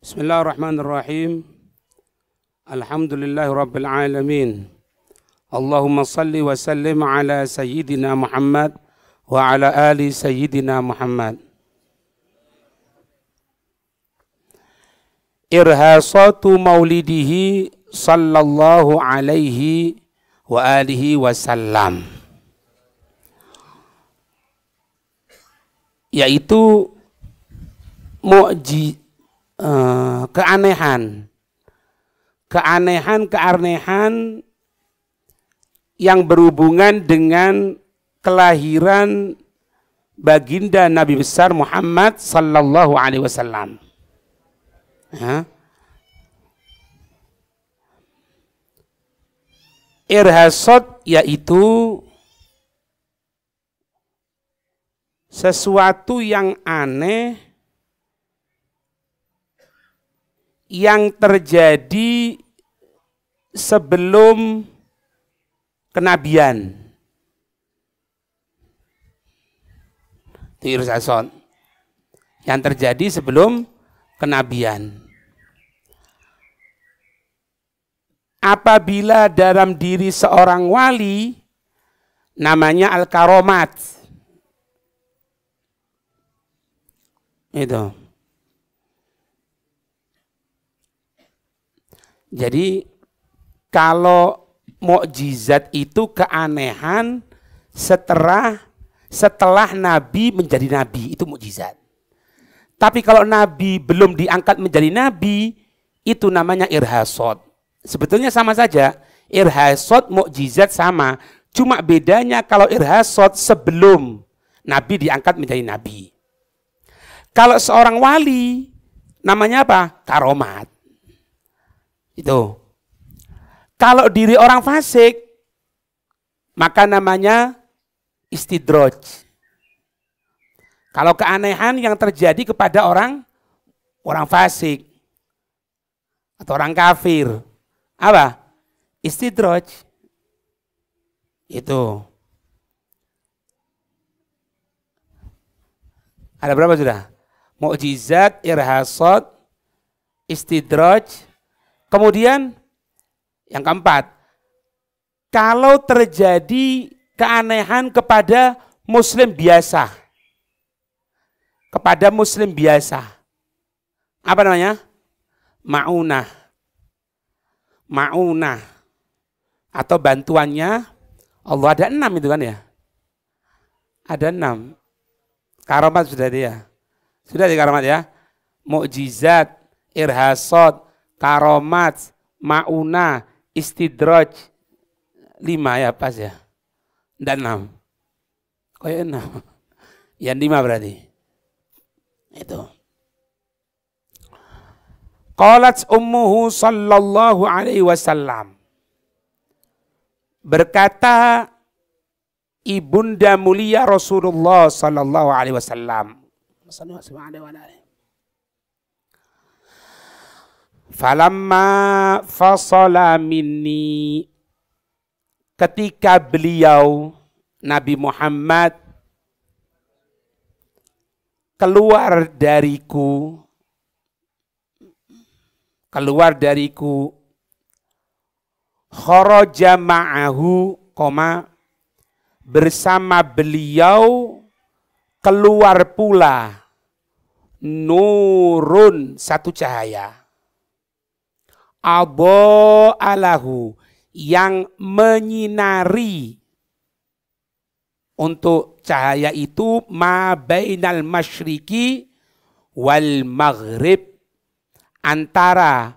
Bismillahirrahmanirrahim. Alhamdulillahirabbil alamin. Allahumma salli wa sallim ala sayyidina Muhammad wa ala ali sayyidina Muhammad. Irhasatu maulidihi sallallahu alaihi wa alihi wasallam, yaitu keanehan yang berhubungan dengan kelahiran baginda Nabi besar Muhammad sallallahu alaihi wasallam. Irhasot yaitu sesuatu yang aneh yang terjadi sebelum kenabian. Itu irhasot yang terjadi sebelum kenabian. Apabila dalam diri seorang wali namanya al-karomat. Itu. Jadi kalau mukjizat itu keanehan setelah Nabi menjadi Nabi, itu mukjizat. Tapi kalau Nabi belum diangkat menjadi Nabi, itu namanya irhasot. Sebetulnya sama saja, irhasot mukjizat sama. Cuma bedanya kalau irhasot sebelum Nabi diangkat menjadi Nabi. Kalau seorang wali, namanya apa? Karomat. Itu. Kalau diri orang fasik, maka namanya istidroj. Kalau keanehan yang terjadi kepada orang fasik atau orang kafir, apa? Istidroj. Itu. Ada berapa sudah? Mukjizat, irhasot, istidroj. Kemudian yang keempat, kalau terjadi keanehan kepada muslim biasa. Kepada muslim biasa. Apa namanya? Ma'unah. Ma'unah. Atau bantuannya Allah, ada 6 itu kan ya? Ada 6. Karomat sudah dia. Sudah di karomat ya? Mukjizat, irhasot, karomat, ma'una, istidraj. 5 ya pas ya. Dan 6. Kok ya 6? Yang 5 berarti. Itu. Qalat ummuhu sallallahu alaihi wasallam. Berkata ibunda mulia Rasulullah sallallahu alaihi wasallam. Falamma fasala minni, ketika beliau Nabi Muhammad keluar dariku kharaja ma'ahu, bersama beliau keluar pula nurun, satu cahaya, alahu, yang menyinari. Untuk cahaya itu ma bainal masyriqi wal maghrib, antara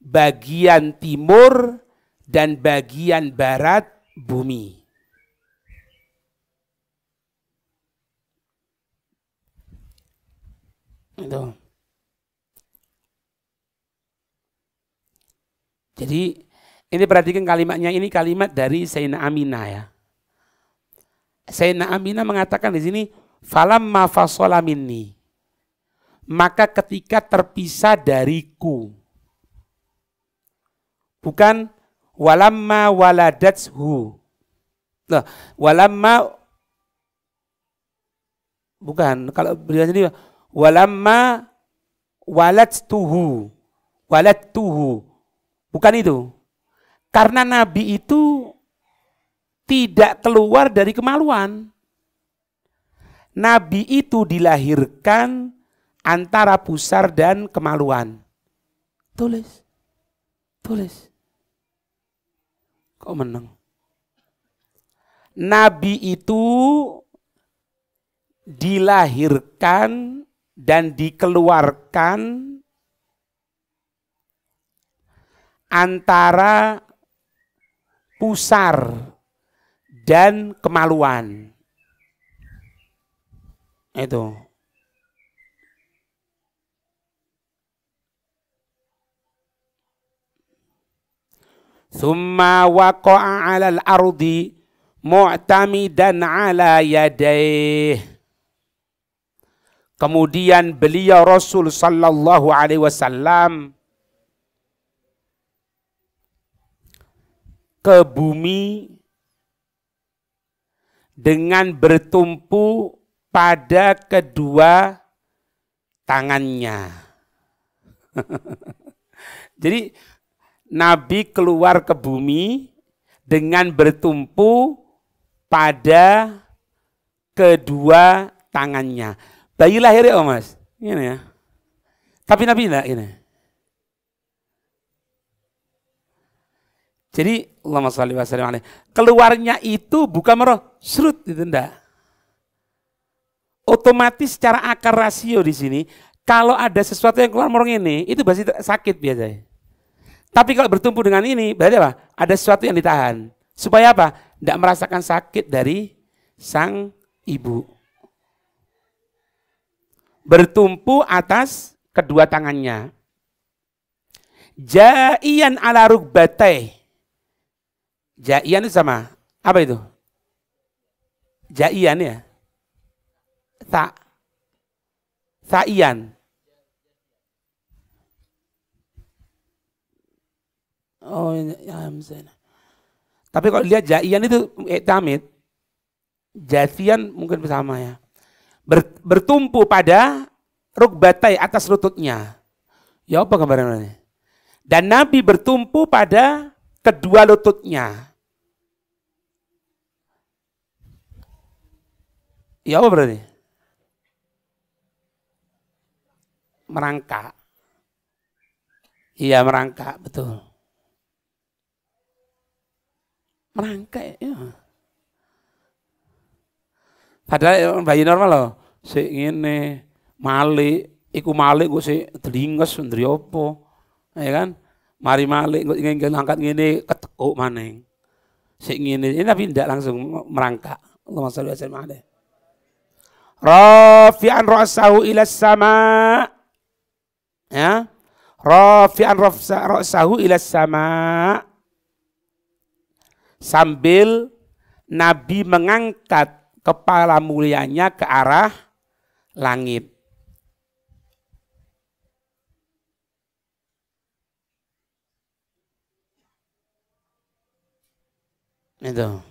bagian timur dan bagian barat bumi. Itu. Jadi ini perhatikan kalimatnya, ini kalimat dari Sayyidina Aminah ya. Sayyidina Aminah mengatakan di sini falamma fasala minni, maka ketika terpisah dariku. Bukan walamma waladatshu. Nah, walamma bukan, kalau beliau sendiri walamma waladtuhu. Waladtuhu. Bukan itu. Karena Nabi itu tidak keluar dari kemaluan. Nabi itu dilahirkan antara pusar dan kemaluan. Tulis. Tulis. Kok menang? Nabi itu dilahirkan dan dikeluarkan antara pusar dan kemaluan. Itu. Thumma waqa'a 'alal ardi mu'tamidan 'ala yadayh. Kemudian beliau Rasul sallallahu alaihi wasallam ke bumi dengan bertumpu pada kedua tangannya. Jadi Nabi keluar ke bumi dengan bertumpu pada kedua tangannya. Bayi lahir ya Mas? Ini ya. Tapi Nabi enggak ini. Jadi Allahumma shalli wa sallim alaihi. Keluarnya itu bukan meroh, serut itu enggak. Otomatis secara akar rasio di sini, kalau ada sesuatu yang keluar morong ini, itu pasti sakit biasanya. Tapi kalau bertumpu dengan ini, berarti apa? Ada sesuatu yang ditahan. Supaya apa? Tidak merasakan sakit dari sang ibu. Bertumpu atas kedua tangannya. Ja'iyan ala rukbatayh. Ja'iyan itu sama. Apa itu? Ja'iyan ya. Sa'iyan. Oh, ya, tapi kalau lihat ja'iyan itu tamid. Jathian mungkin sama ya. Bertumpu pada rukbatai atas lututnya. Ya apa gambarannya? Dan Nabi bertumpu pada kedua lututnya. Ya apa berarti? Merangkak. Iya merangkak, betul. Merangkak ya. Padahal bayi normal loh. Sik ngene, malik, iku malik kok sik delinges ndri opo. Ya kan? Mari malik kok ingin angkat ngene ketekuk maning. Sik ngene, ini tapi ndak langsung merangkak. Allahumma shalli wa sallim alaihi. Rafi'an ra'sahu ila sama. Ya. Rafi'an ra'sahu ila sama. Sambil Nabi mengangkat kepala mulianya ke arah langit. Itu.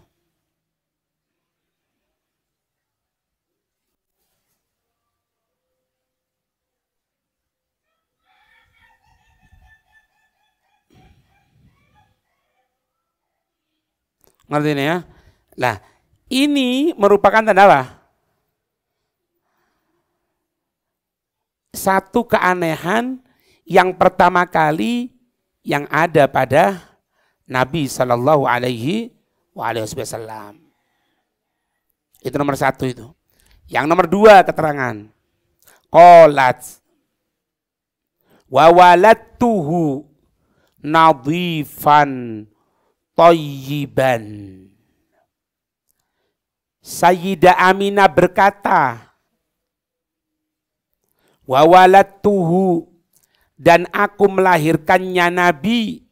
Ngerti ini ya? Nah, ini merupakan tanda apa? Satu keanehan yang pertama kali yang ada pada Nabi Shallallahu Alaihi Wasallam. Itu nomor satu itu. Yang nomor dua keterangan. Qalat wa waladtuhu nadhifan thayyiban. Sayyidah Aminah berkata, wa waladtuhu, dan aku melahirkannya Nabi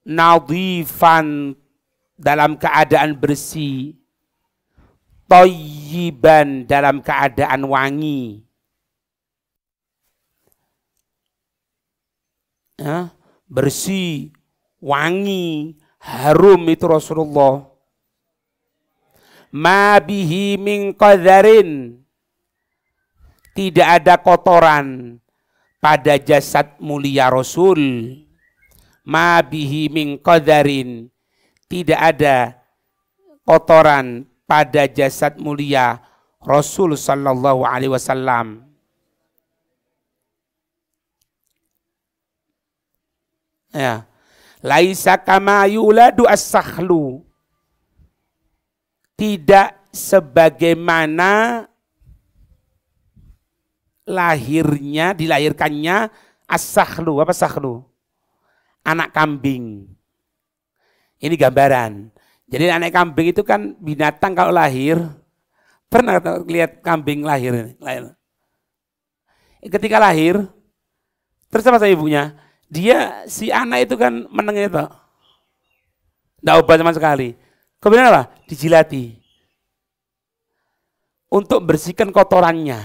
nadhifan, dalam keadaan bersih, thayyiban, dalam keadaan wangi. Ya, bersih, wangi, harum itu Rasulullah. Ma bihi min qadharin, tidak ada kotoran pada jasad mulia Rasul. Ma bihi min qadarin, tidak ada kotoran pada jasad mulia Rasul sallallahu alaihi wasallam. Ya. Laisa kama yuladu as-sakhlu, tidak sebagaimana dilahirkannya as-sakhlu. Apa sakhlu? Anak kambing. Ini gambaran. Jadi anak kambing itu kan binatang kalau lahir, pernah lihat kambing lahir? Ketika lahir, terus apa sama ibunya? Si anak itu kan menengah itu. Tidak obat sama sekali. Kemudian apa? Dijilati. Untuk bersihkan kotorannya.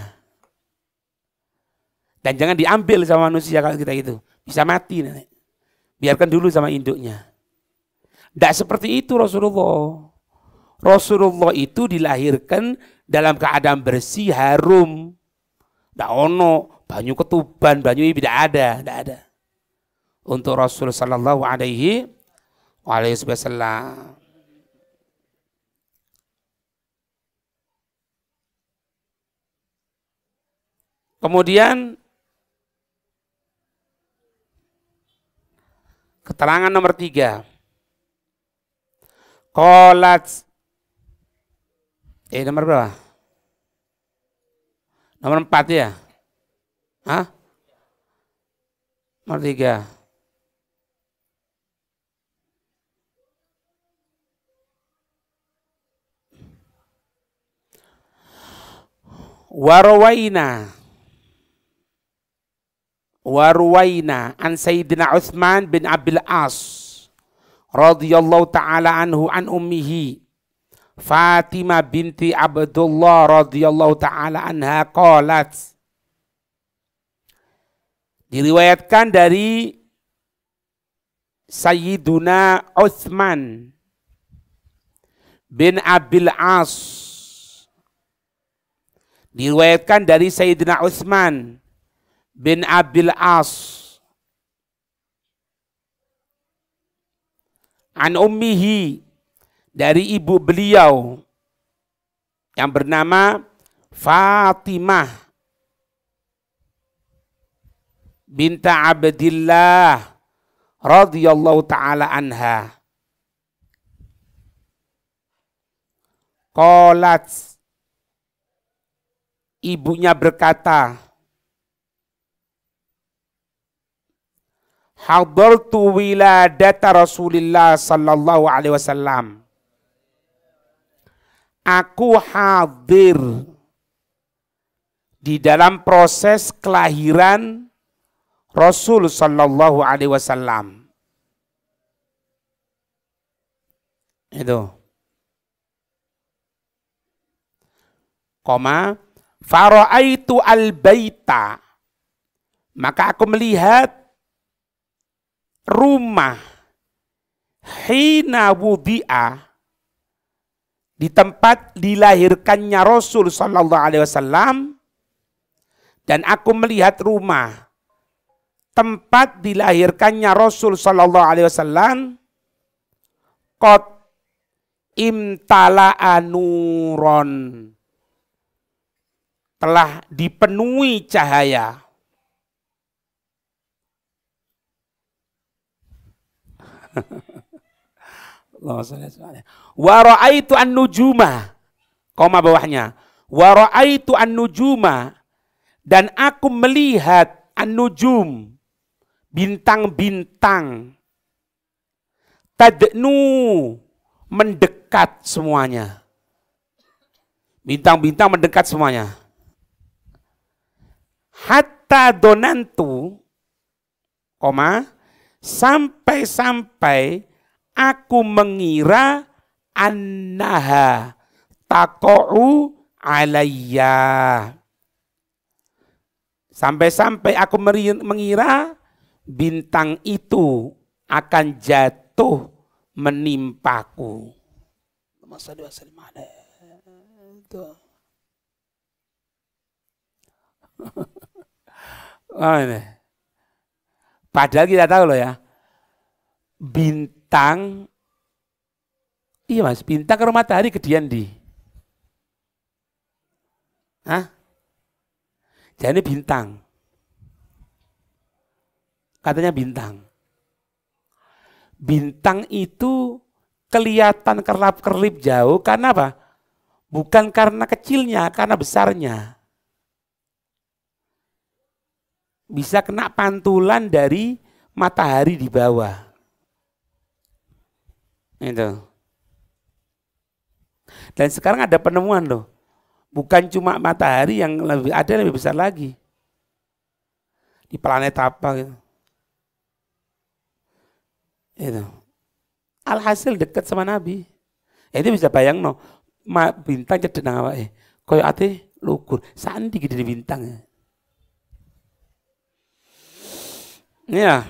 Dan jangan diambil sama manusia kalau kita itu. Bisa mati nanti. Biarkan dulu sama induknya. Tidak seperti itu Rasulullah. Rasulullah itu dilahirkan dalam keadaan bersih, harum. Tidak ono, banyu ketuban, banyu ini tidak ada. Untuk Rasul sallallahu alaihi wasallam. Kemudian keterangan nomor 3. Qalat, nomor berapa? Nomor 4 ya? Hah? Nomor 3. Warwaina an Sayyidina Utsman bin Abil As radhiyallahu ta'ala anhu an ummihi Fatimah binti Abdullah radhiyallahu ta'ala anha qalat. Diriwayatkan dari Sayyiduna Utsman bin Abil As, diriwayatkan dari Sayyidina Utsman bin Abil As an ummihi, dari ibu beliau yang bernama Fatimah binta Abdillah radhiyallahu ta'ala anha. Qalat, ibunya berkata, hadartu wiladata Rasulillah sallallahu alaihi wasallam. Aku hadir di dalam proses kelahiran Rasul sallallahu alaihi wasallam. Itu. Fara'aitu al-baita, maka aku melihat rumah hina wudi'a, di tempat dilahirkannya Rasul sallallahu alaihi wasallam, dan aku melihat rumah tempat dilahirkannya Rasul sallallahu alaihi wasallam qad imtala'a nuron, telah dipenuhi cahaya. Wa ra'aitu an-nujuma, koma bawahnya, wa ra'aitu an-nujuma, dan aku melihat an-nujum, bintang-bintang, tadnu, mendekat semuanya. Bintang-bintang mendekat semuanya. Hatta donantu, koma, sampai-sampai aku mengira annaha taqa'u alayya. Sampai-sampai aku mengira bintang itu akan jatuh menimpaku. Oh, ini. Padahal kita tahu loh ya, bintang, iya mas, bintang karo matahari gedean di. Hah? Jadi bintang. Katanya bintang. Bintang itu kelihatan kerlap-kerlip jauh karena apa? Bukan karena kecilnya, karena besarnya. Bisa kena pantulan dari matahari di bawah. Itu. Dan sekarang ada penemuan loh. Bukan cuma matahari yang lebih besar lagi. Di planet apa gitu. Itu. Alhasil dekat sama Nabi. Itu bisa bayang no. Bintang cedek nang awake. Koyo ate lugur. Sandi gede bintang. Ya.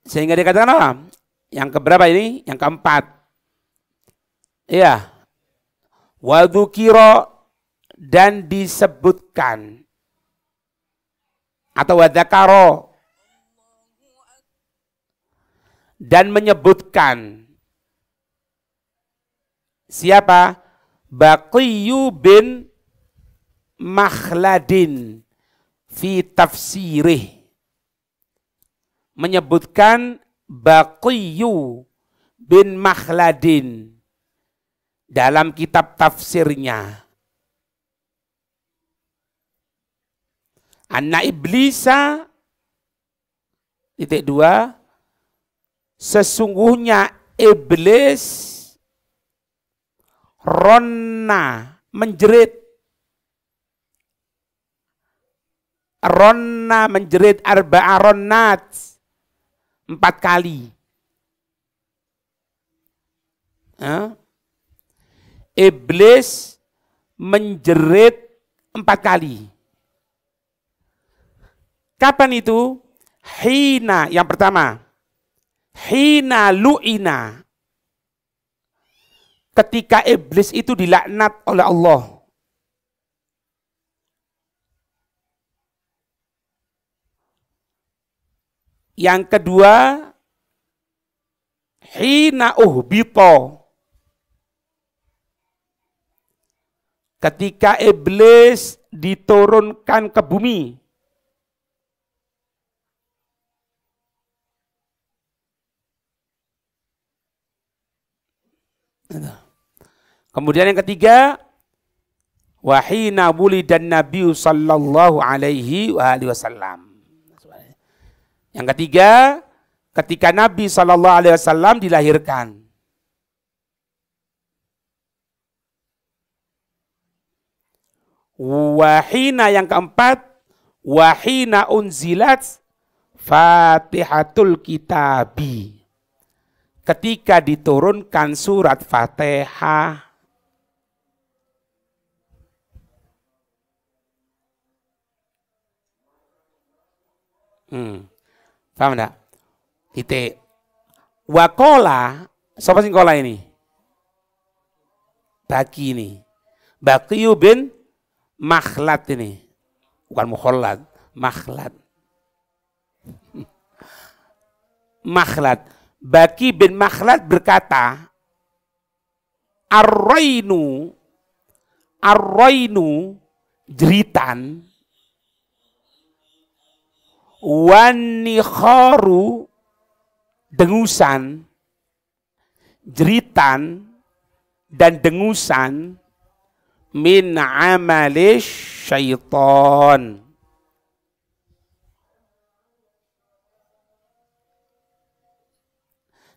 Sehingga dikatakan apa? Yang keberapa ini? Yang keempat. Iya. Wadukiro dan disebutkan. Atau wadakaro. Dan menyebutkan. Siapa? Baqiyu bin Makhladin. Fi tafsirih, menyebutkan Baqiyu bin Makhladin dalam kitab tafsirnya. Anna iblisa titik 2, sesungguhnya iblis ronna menjerit. Ronna menjerit arba'a ronnat 4 kali. Iblis menjerit 4 kali. Kapan itu? Hina, yang pertama. Hina lu'ina. Ketika iblis itu dilaknat oleh Allah. Yang kedua, hina uhbito. Ketika iblis diturunkan ke bumi. Kemudian yang ketiga, wahina wulidan Nabi sallallahu alaihi wasallam. Yang ketiga, ketika Nabi SAW dilahirkan. Wahina yang keempat, wahina unzilat Fatihatul Kitabi. Ketika diturunkan surat Fatihah. Paham enggak? Titik. Wakola, siapa sing kola ini? Baki ini. Baqiyu bin Makhlad ini. Bukan Mukhollad, Makhlad. Makhlad. Baki bin Makhlad berkata, Ar-Rainu jeritan, Wanikharu dengusan, jeritan dan dengusan min amalis syaitan,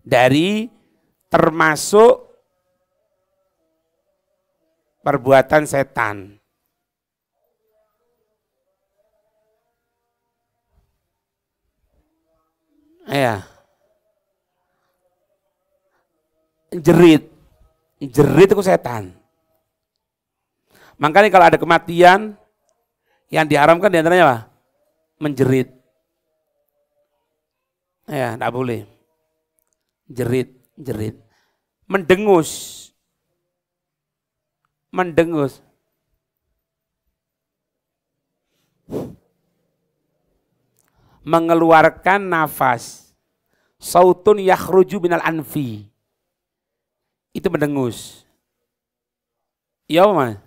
dari termasuk perbuatan setan. Ya. Jerit itu setan. Makanya kalau ada kematian yang diharamkan diantaranya apa? Menjerit. Ya, tidak boleh. Jerit. Mendengus. Mengeluarkan nafas. Sautun yakhruju minal anfi. Itu mendengus. Ya Mas?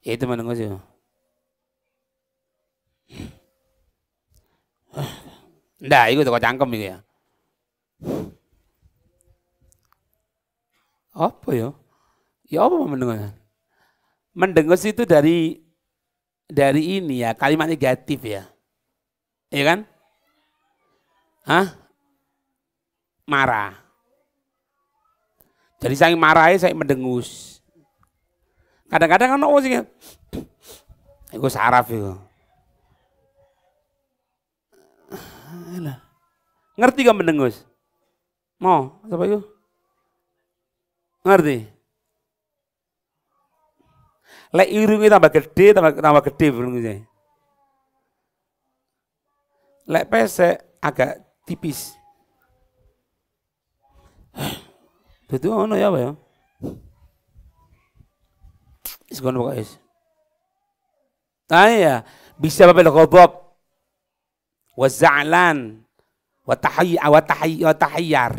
Ya, itu mendengus ya. Nggak, itu kok cangkem itu ya. Apa ya? Ya apa mendengus? Mendengus itu dari ini ya, kalimat negatif ya. Iya kan? Hah? Marah. Jadi saya marahnya saya mendengus. Kadang-kadang kan sih itu saraf itu. Ngerti gak mendengus? Mau, apa itu? Ngerti? Lek irungnya tambah gede berengusnya. Lek pesek agak tipis. Itu ono ya apa ya? Sekono pokoknya. Nah ya, bisa bapak ghadab wa za'lan wa tahayyar.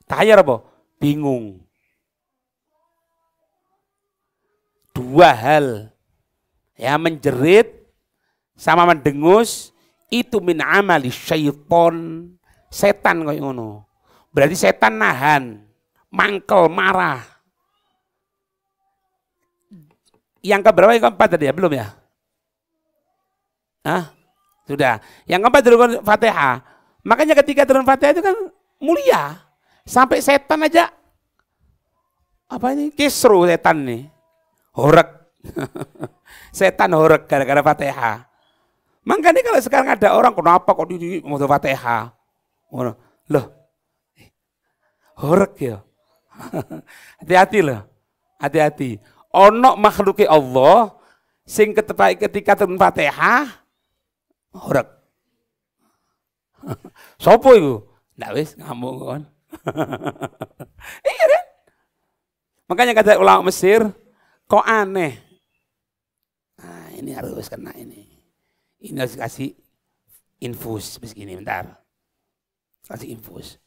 Tahayyar apa? Bingung. Dua hal. Ya, menjerit sama mendengus itu min amali syaiton. Setan kayak ngono. Berarti setan nahan, mangkel, marah. Yang keberapa, yang keempat tadi ya? Belum ya? Hah? Sudah. Yang keempat turun Fatihah. Makanya ketika turun Fatihah itu kan mulia. Sampai setan aja. Apa ini? Kisru setan nih. Horek. Setan horek gara-gara Fatihah. Makanya kalau sekarang ada orang, kenapa kok di mau Fatihah? Loh. Horek ya. Hati-hati loh. Hati-hati. Ono makhluki Allah sing ketika turun Fatihah horek. Sopo itu? Ndak wis ngamuk kan. Iya kan? Makanya kata ulama Mesir, kok aneh. Nah, ini harus kena ini. Ini harus kasih infus begini bentar. Kasih infus.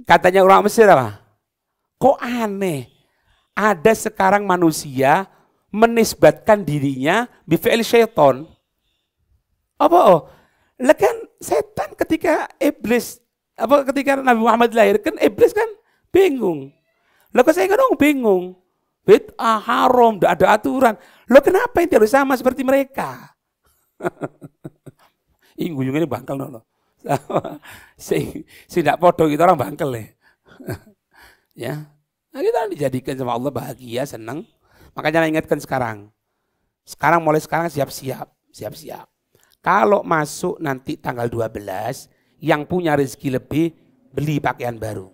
Katanya ulama Mesir apa? Kok aneh? Ada sekarang manusia menisbatkan dirinya bifi'il syaiton. Apa? Lah kan setan ketika iblis, ketika Nabi Muhammad lahir kan iblis kan bingung. Lah kok saya kan bingung. Bid'ah haram, tidak ada aturan. Lo kenapa yang harus sama seperti mereka? Ini bangkel no. Si tidak podo kita orang bangkel ya. Ya. Nah, kita dijadikan sama Allah bahagia, senang. Makanya saya ingatkan sekarang. Mulai sekarang siap-siap. Kalau masuk nanti tanggal 12, yang punya rezeki lebih, beli pakaian baru.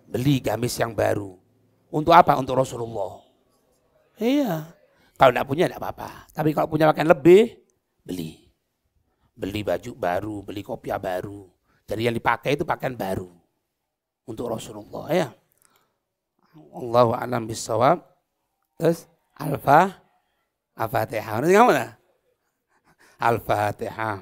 Beli gamis yang baru. Untuk apa? Untuk Rasulullah. Iya. Kalau tidak punya tidak apa-apa. Tapi kalau punya pakaian lebih, beli. Beli baju baru, beli kopiah baru. Jadi yang dipakai itu pakaian baru. Untuk Rasulullah ya. Allahu a'lam bishawab. Terus Al-Fatihah. Al-Fatihah.